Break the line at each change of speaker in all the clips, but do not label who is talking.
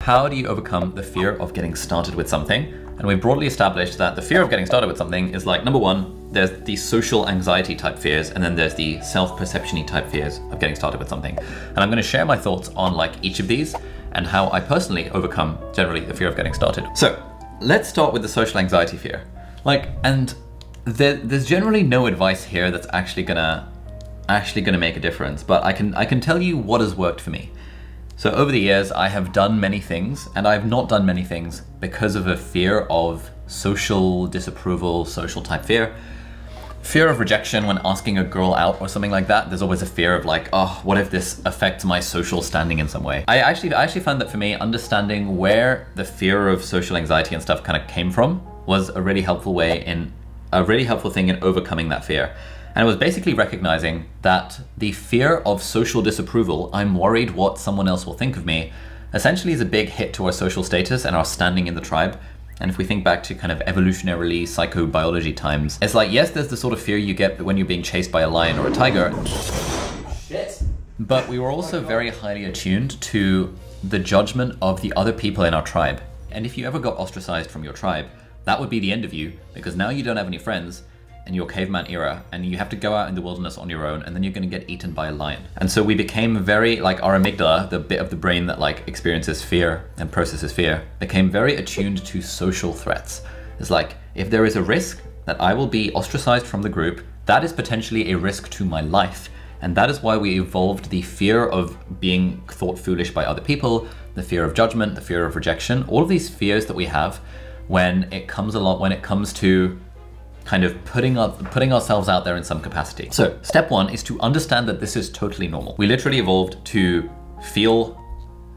how do you overcome the fear of getting started with something? And we've broadly established that the fear of getting started with something is like, number one, there's the social anxiety type fears, and then there's the self-perception-y type fears of getting started with something. And I'm gonna share my thoughts on like each of these and how I personally overcome generally the fear of getting started. So let's start with the social anxiety fear. There's generally no advice here that's actually gonna make a difference, but I can tell you what has worked for me. So over the years, I have done many things, and I've not done many things because of a fear of social disapproval, social type fear. Fear of rejection when asking a girl out or something like that. There's always a fear of like, oh, what if this affects my social standing in some way? I actually found that for me, understanding where the fear of social anxiety and stuff kind of came from was a really helpful thing in overcoming that fear. And it was basically recognizing that the fear of social disapproval, I'm worried what someone else will think of me, essentially is a big hit to our social status and our standing in the tribe. And if we think back to kind of evolutionarily psychobiology times, it's like, yes, there's the sort of fear you get when you're being chased by a lion or a tiger. Shit. But we were also very highly attuned to the judgment of the other people in our tribe. And if you ever got ostracized from your tribe, that would be the end of you, because now you don't have any friends in your caveman era, and you have to go out in the wilderness on your own, and then you're gonna get eaten by a lion. And so we became very, like our amygdala, the bit of the brain that like experiences fear and processes fear, became very attuned to social threats. It's like, if there is a risk that I will be ostracized from the group, that is potentially a risk to my life. And that is why we evolved the fear of being thought foolish by other people, the fear of judgment, the fear of rejection, all of these fears that we have when it comes to kind of putting ourselves out there in some capacity. So step one is to understand that this is totally normal. We literally evolved to feel,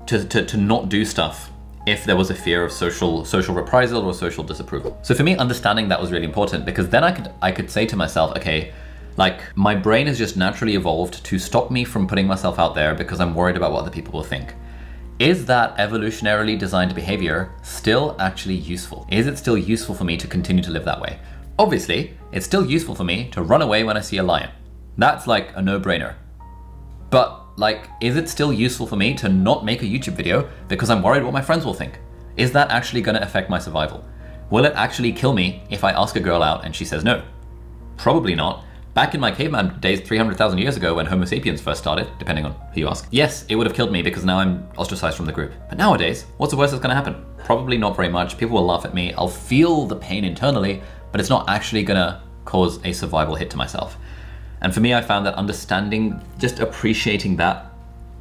to not do stuff if there was a fear of social reprisal or social disapproval. So for me, understanding that was really important, because then I could say to myself, okay, like my brain has just naturally evolved to stop me from putting myself out there because I'm worried about what other people will think. Is that evolutionarily designed behavior still actually useful? Is it still useful for me to continue to live that way? Obviously, it's still useful for me to run away when I see a lion. That's like a no-brainer. But like, is it still useful for me to not make a YouTube video because I'm worried what my friends will think? Is that actually gonna affect my survival? Will it actually kill me if I ask a girl out and she says no? Probably not. Back in my caveman days 300,000 years ago when Homo sapiens first started, depending on who you ask, yes, it would have killed me because now I'm ostracized from the group. But nowadays, what's the worst that's gonna happen? Probably not very much. People will laugh at me. I'll feel the pain internally, but it's not actually gonna cause a survival hit to myself. And for me, I found that understanding, just appreciating that,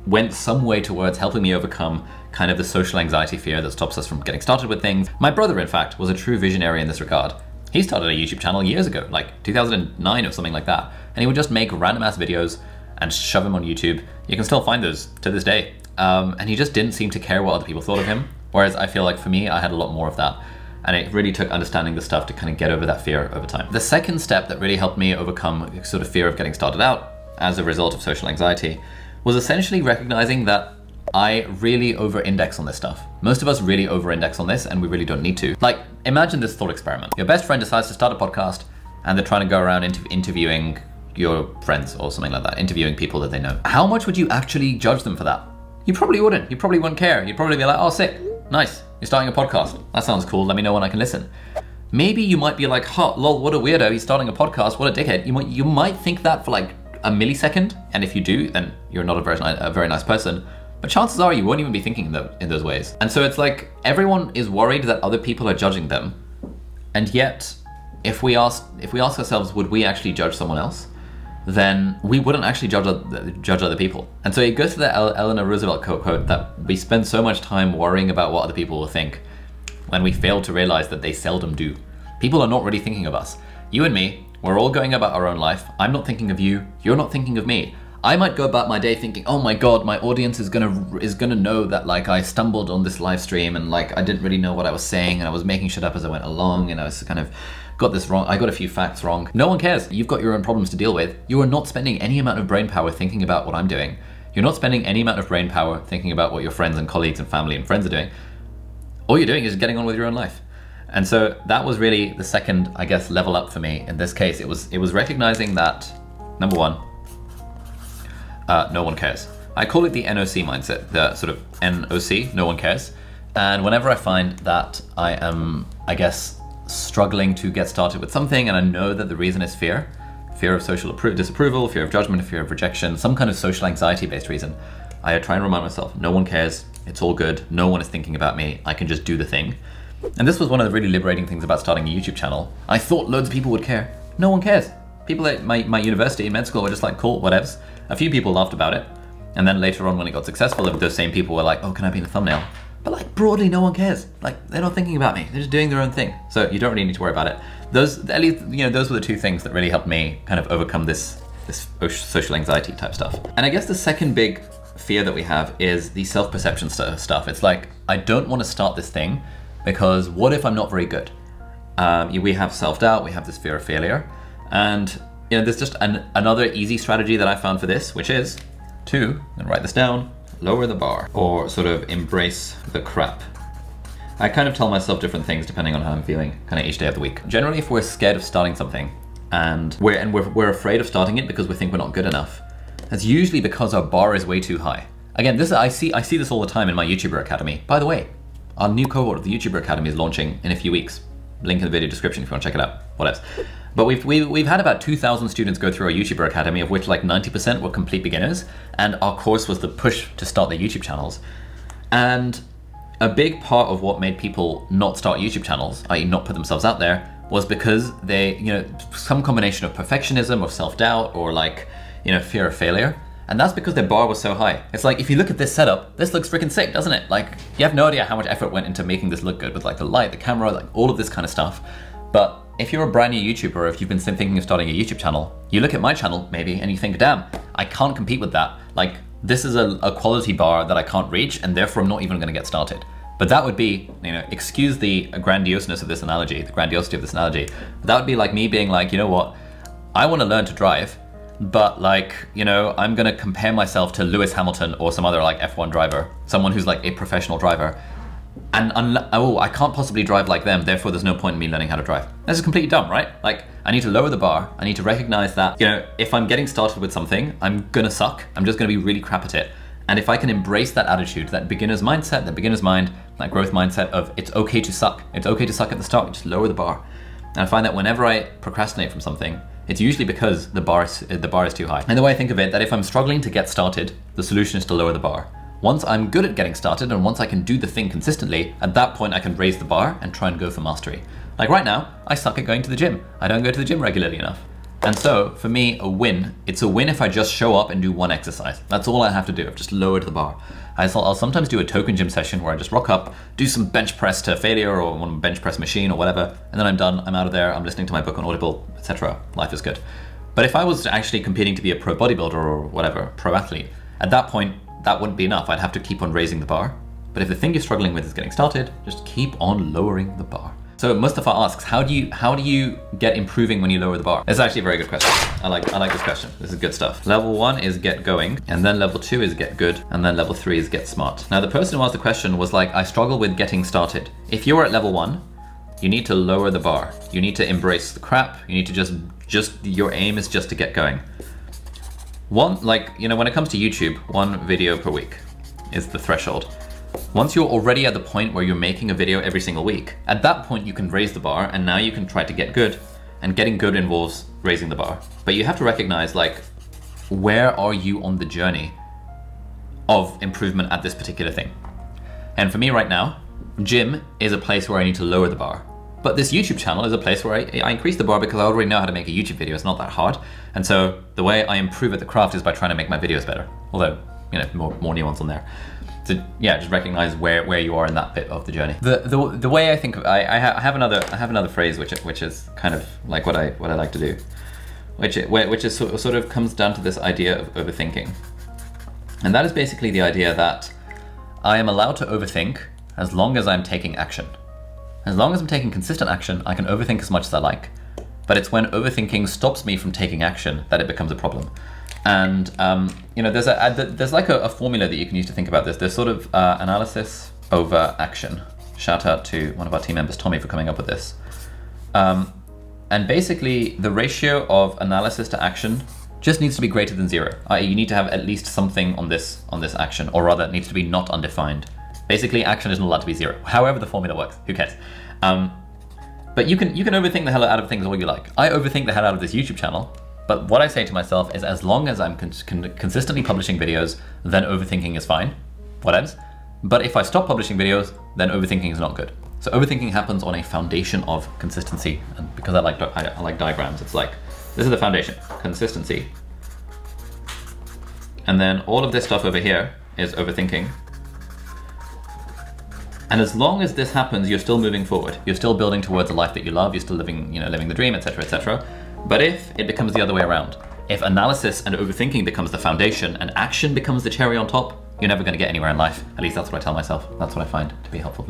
went some way towards helping me overcome kind of the social anxiety fear that stops us from getting started with things. My brother, in fact, was a true visionary in this regard. He started a YouTube channel years ago, like 2009 or something like that. And he would just make random ass videos and shove them on YouTube. You can still find those to this day. And he just didn't seem to care what other people thought of him. Whereas I feel like for me, I had a lot more of that. And it really took understanding the stuff to kind of get over that fear over time. The second step that really helped me overcome sort of fear of getting started out as a result of social anxiety was essentially recognizing that I really over-index on this stuff. Most of us really over-index on this, and we really don't need to. Like, imagine this thought experiment. Your best friend decides to start a podcast, and they're trying to go around interviewing your friends or something like that, interviewing people that they know. How much would you actually judge them for that? You probably wouldn't. You probably wouldn't care. You'd probably be like, oh, sick, nice. You're starting a podcast. That sounds cool. Let me know when I can listen. Maybe you might be like, huh, lol, what a weirdo. He's starting a podcast. What a dickhead. You might think that for like a millisecond. And if you do, then you're not a very nice person. But chances are you won't even be thinking in those ways. And so it's like everyone is worried that other people are judging them. And yet, if we ask ourselves, would we actually judge someone else? Then we wouldn't actually judge other people. And so it goes to the Eleanor Roosevelt quote that we spend so much time worrying about what other people will think when we fail to realize that they seldom do. People are not really thinking of us. You and me, we're all going about our own life. I'm not thinking of you, you're not thinking of me. I might go about my day thinking, oh my God, my audience is gonna know that like I stumbled on this live stream and like I didn't really know what I was saying and I was making shit up as I went along and I was kind of got this wrong, I got a few facts wrong. No one cares, you've got your own problems to deal with. You are not spending any amount of brain power thinking about what I'm doing. You're not spending any amount of brain power thinking about what your friends and colleagues and family and friends are doing. All you're doing is getting on with your own life. And so that was really the second, I guess, level up for me in this case. It was recognizing that, number one, no one cares. I call it the NOC mindset, the sort of NOC, no one cares. And whenever I find that I am, I guess, struggling to get started with something, and I know that the reason is fear of social disapproval, fear of judgment, fear of rejection, some kind of social anxiety-based reason, I try and remind myself, no one cares, it's all good, no one is thinking about me, I can just do the thing. And this was one of the really liberating things about starting a YouTube channel. I thought loads of people would care. No one cares. People at my university, med school, were just like, cool, whatevs. A few people laughed about it. And then later on when it got successful, those same people were like, oh, can I be in the thumbnail? But like broadly, no one cares. Like they're not thinking about me. They're just doing their own thing. So you don't really need to worry about it. Those, at least, you know, those were the two things that really helped me kind of overcome this social anxiety type stuff. And I guess the second big fear that we have is the self-perception stuff. It's like, I don't want to start this thing because what if I'm not very good? We have self-doubt, we have this fear of failure. And you know, there's just another easy strategy that I found for this, which is to, and write this down, lower the bar, or sort of embrace the crap. I kind of tell myself different things depending on how I'm feeling, kind of each day of the week. Generally, if we're scared of starting something and we're afraid of starting it because we think we're not good enough, that's usually because our bar is way too high. Again, I see this all the time in my YouTuber Academy. By the way, our new cohort of the YouTuber Academy is launching in a few weeks. Link in the video description if you want to check it out. What else? But we've had about 2,000 students go through our YouTuber Academy, of which like 90% were complete beginners, and our course was the push to start their YouTube channels. And a big part of what made people not start YouTube channels, i.e. not put themselves out there, was because they, you know, some combination of perfectionism or self-doubt or like, you know, fear of failure. And that's because their bar was so high. It's like, if you look at this setup, this looks freaking sick, doesn't it? Like, you have no idea how much effort went into making this look good with like the light, the camera, like all of this kind of stuff. But if you're a brand new YouTuber, or if you've been thinking of starting a YouTube channel, you look at my channel maybe and you think, damn, I can't compete with that. Like, this is a quality bar that I can't reach, and therefore I'm not even gonna get started. But that would be, you know, excuse the grandioseness of this analogy, the grandiosity of this analogy. That would be like me being like, you know what, I wanna learn to drive, but like, you know, I'm gonna compare myself to Lewis Hamilton or some other like F1 driver, someone who's like a professional driver. And I can't possibly drive like them, therefore there's no point in me learning how to drive. This is completely dumb, right? Like, I need to lower the bar. I need to recognize that, you know, if I'm getting started with something, I'm gonna suck. I'm just gonna be really crap at it. And if I can embrace that attitude, that beginner's mindset, that beginner's mind, that growth mindset of it's okay to suck. It's okay to suck at the start, just lower the bar. And I find that whenever I procrastinate from something, it's usually because the bar is too high. And the way I think of it, that if I'm struggling to get started, the solution is to lower the bar. Once I'm good at getting started and once I can do the thing consistently, at that point I can raise the bar and try and go for mastery. Like right now, I suck at going to the gym. I don't go to the gym regularly enough. And so for me, it's a win if I just show up and do one exercise. That's all I have to do. I've just lowered the bar. I'll sometimes do a token gym session where I just rock up, do some bench press to failure or one bench press machine or whatever, and then I'm done, I'm out of there, I'm listening to my book on Audible, etc. Life is good. But if I was actually competing to be a pro bodybuilder or whatever, pro athlete, at that point, that wouldn't be enough. I'd have to keep on raising the bar. But if the thing you're struggling with is getting started, just keep on lowering the bar. So Mustafa asks, how do you get improving when you lower the bar? It's actually a very good question. I like this question. This is good stuff. Level 1 is get going, and then level 2 is get good, and then level 3 is get smart. Now the person who asked the question was like, I struggle with getting started. If you're at level 1, you need to lower the bar. You need to embrace the crap. You need to your aim is just to get going. When it comes to YouTube, 1 video per week is the threshold. Once you're already at the point where you're making a video every single week, at that point you can raise the bar and now you can try to get good. And getting good involves raising the bar. But you have to recognize, like, where are you on the journey of improvement at this particular thing? And for me right now, gym is a place where I need to lower the bar. But this YouTube channel is a place where I increase the bar because I already know how to make a YouTube video. It's not that hard. And so the way I improve at the craft is by trying to make my videos better. Although, you know, more nuance on there. So yeah, just recognize where you are in that bit of the journey. The way I think of, I have another phrase which is kind of like what I like to do, which is sort of comes down to this idea of overthinking, and that is basically the idea that I am allowed to overthink as long as I'm taking action. As long as I'm taking consistent action, I can overthink as much as I like. But it's when overthinking stops me from taking action that it becomes a problem. And you know, there's like a formula that you can use to think about this. There's sort of analysis over action. Shout out to one of our team members, Tommy, for coming up with this. And basically, the ratio of analysis to action just needs to be greater than 0. I.e., you need to have at least something on this action, or rather, it needs to be not undefined. Basically, action isn't allowed to be 0. However the formula works, who cares? But you can overthink the hell out of things all you like. I overthink the hell out of this YouTube channel, but what I say to myself is as long as I'm consistently publishing videos, then overthinking is fine, whatevs. But if I stop publishing videos, then overthinking is not good. So overthinking happens on a foundation of consistency. And because I like diagrams, it's like, this is the foundation, consistency. And then all of this stuff over here is overthinking. And as long as this happens, you're still moving forward. You're still building towards a life that you love. You're still living, living the dream, etc., etc. But if it becomes the other way around, if analysis and overthinking becomes the foundation and action becomes the cherry on top, you're never going to get anywhere in life. At least that's what I tell myself. That's what I find to be helpful.